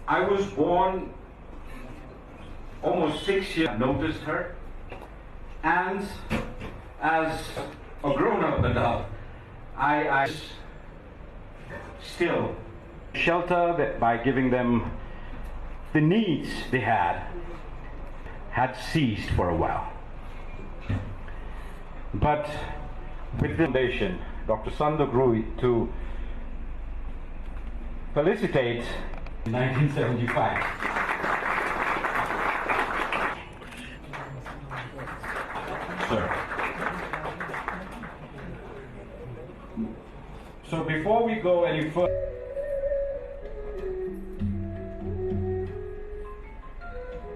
I was born almost 6 years. I noticed her, and as a grown-up adult, I still shelter by giving them the needs they had ceased for a while. But with the foundation, Dr. Sandhu Grui, to felicitate 1975. Sir. So before we go any further,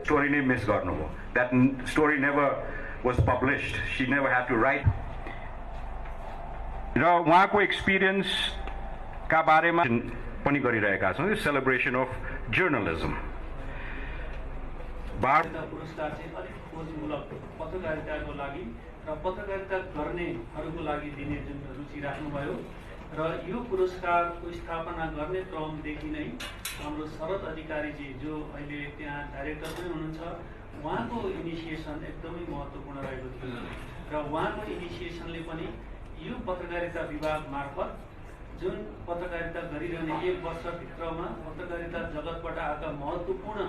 story name Miss Garnovo. That story never was published. She never had to write. र उहाँको experience का बारेमा पनि गरिरहेका छौँ, celebration of journalism. पुरस्कार चाहिँ अलिक खोजमूलक पत्रकारिताको लागि र पत्रकारिता गर्नेहरूको लागि दिने जुन रुचि राख्नुभयो र यो पुरस्कारको स्थापना गर्ने क्रमदेखि नै हाम्रो शरद अधिकारीजी जो अहिले त्यहाँ डाइरेक्टर पनि हुनुहुन्छ, उहाँको इनिसिएसन एकदमै महत्त्वपूर्ण रहेको थियो र उहाँको इनिसिएसनले पनि यो पत्रकारिता विभाग मार्फत जुन पत्रकारिता गरिरहने 1 वर्षभित्रमा पत्रकारिता जगतबाट आएका महत्त्वपूर्ण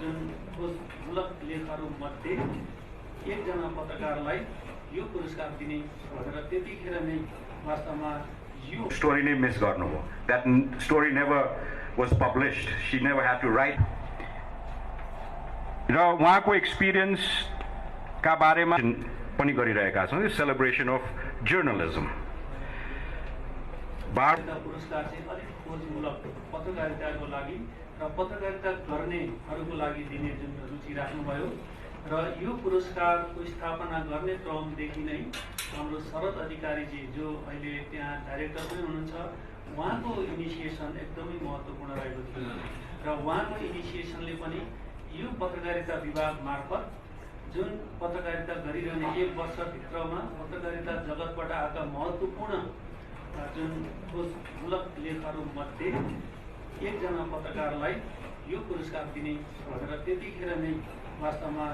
जुन खोजमूलक लेखहरू मध्ये एकजना पत्रकारलाई यो पुरस्कार दिने भनेर त्यतिखेर नै वास्तवमा यो स्टोरी नै मिस गर्नुभयो। That story never was published, she never had to write. र उहाँको एक्सपिरियन्स का बारेमा पनि गरिरहेका छौँ, सेलिब्रेसन अफ जर्नलिज्म। पुरस्कार चाहिँ अलिक खोजमूलक पत्रकारिताको लागि र पत्रकारिता गर्नेहरूको लागि दिने जुन रुचि राख्नुभयो र यो पुरस्कारको स्थापना गर्ने क्रमदेखि नै हाम्रो शरद अधिकारीजी जो अहिले त्यहाँ डाइरेक्टर पनि हुनुहुन्छ, उहाँको इनिसिएसन एकदमै महत्त्वपूर्ण रहेको थियो र उहाँको इनिसिएसनले पनि यो पत्रकारिता विभाग मार्फत जुन पत्रकारिता गरिरहने 1 वर्षभित्रमा पत्रकारिता जगतबाट आएका महत्त्वपूर्ण जुन खोजमूलक लेखहरू मध्ये एकजना पत्रकारलाई यो पुरस्कार दिने भनेर त्यतिखेर नै वास्तवमा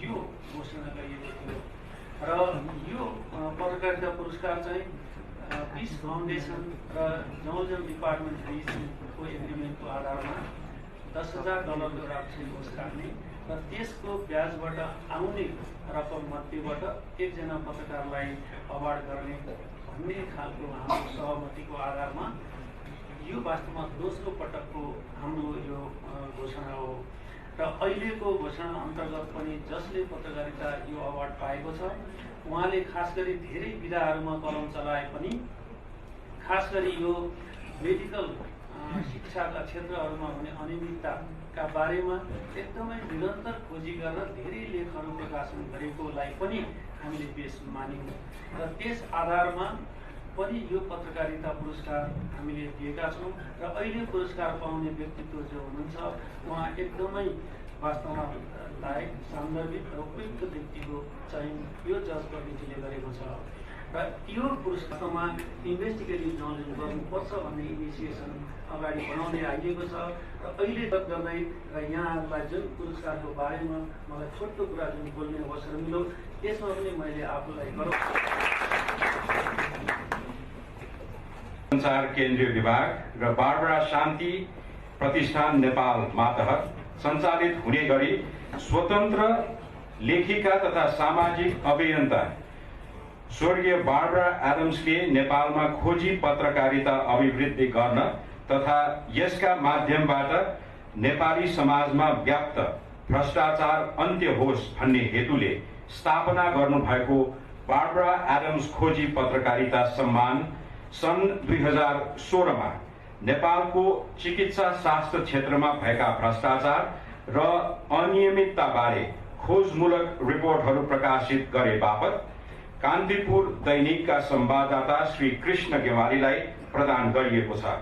यो घोषणा गरिएको थियो र यो पत्रकारिता पुरस्कार चाहिँ पिस फाउन्डेसन र जर्नलिजम डिपार्टमेन्ट बिचको एग्रिमेन्टको आधारमा $10,000 एउटा पुरस्कार नै र त्यसको ब्याजबाट आउने रकम मध्येबाट एकजना पत्रकारलाई अवार्ड गर्ने भन्ने खालको हाम्रो सहमतिको आधारमा यो वास्तवमा दोस्रो पटकको हाम्रो यो घोषणा हो र अहिलेको घोषणा अन्तर्गत पनि जसले पत्रकारिता यो अवार्ड पाएको छ उहाँले खास गरी धेरै विधाहरूमा कलम चलाए पनि खास गरी यो मेडिकल शिक्षाका क्षेत्रहरूमा हुने अनियमितताका बारेमा एकदमै निरन्तर खोजी गरेर धेरै लेखहरू प्रकाशन गरेकोलाई पनि हामीले बेस मान्यौँ र त्यस आधारमा पनि यो पत्रकारिता पुरस्कार हामीले दिएका छौँ र अहिले पुरस्कार पाउने व्यक्तित्व जो हुनुहुन्छ उहाँ एकदमै वास्तवमा लायक, सान्दर्भिक र उपयुक्त व्यक्तिको चयन यो जज कमिटीले गरेको छ र यो पुरस्कारमा इन्भेस्टिगेटिभ जर्नलिजम गर्नुपर्छ भन्ने इनिसिएसन अगाडि बढाउँदै आइएको छ र अहिले गर्दै र यहाँहरूलाई जुन पुरस्कारको बारेमा मलाई छोटो कुरा जुन बोल्ने अवसर मिल्यो त्यसमा पनि मैले आफूलाई संचार केन्द्रीय विभाग र बारबरा शान्ति प्रतिष्ठान नेपाल मातहत सञ्चालित हुने गरी स्वतन्त्र लेखिका तथा सामाजिक अभियन्ता स्वर्गीय बारबरा एडम्सले नेपालमा खोजी पत्रकारिता अभिवृद्धि गर्न तथा यसका माध्यमबाट नेपाली समाजमा व्याप्त भ्रष्टाचार अन्त्य होस् भन्ने हेतुले स्थापना गर्नुभएको बारबरा एडम्स खोजी पत्रकारिता सम्मान सन् 2016 मा नेपालको चिकित्सा शास्त्र क्षेत्रमा भएका भ्रष्टाचार र अनियमितताबारे खोजमूलक रिपोर्टहरू प्रकाशित गरे बापत कान्तिपुर दैनिकका संवाददाता श्री कृष्ण गेवालीलाई प्रदान गरिएको छ।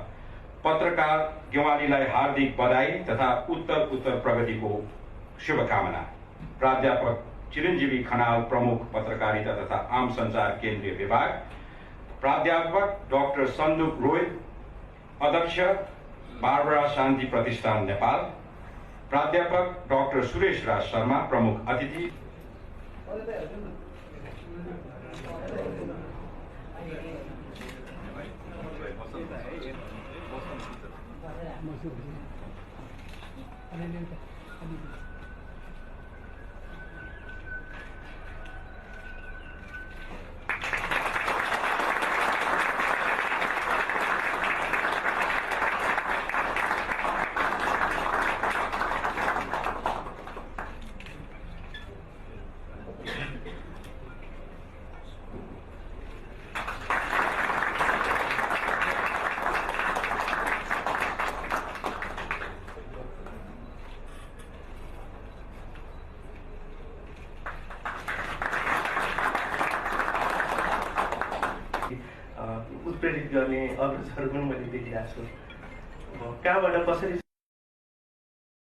पत्रकार गेवालीलाई हार्दिक बधाई तथा उत्तर प्रगतिको शुभकामना। प्राध्यापक चिरञ्जीवी खनाल, प्रमुख पत्रकारिता तथा आम संचार केन्द्रीय विभाग, प्राध्यापक डाक्टर सन्दुक रोहित, अध्यक्ष बारबरा शान्ति प्रतिष्ठान नेपाल, प्राध्यापक डाक्टर सुरेश राज शर्मा, प्रमुख अतिथि। उत्प्रेरित गर्ने अग्रजहरू पनि मैले देखिरहेको छु। कहाँबाट कसरी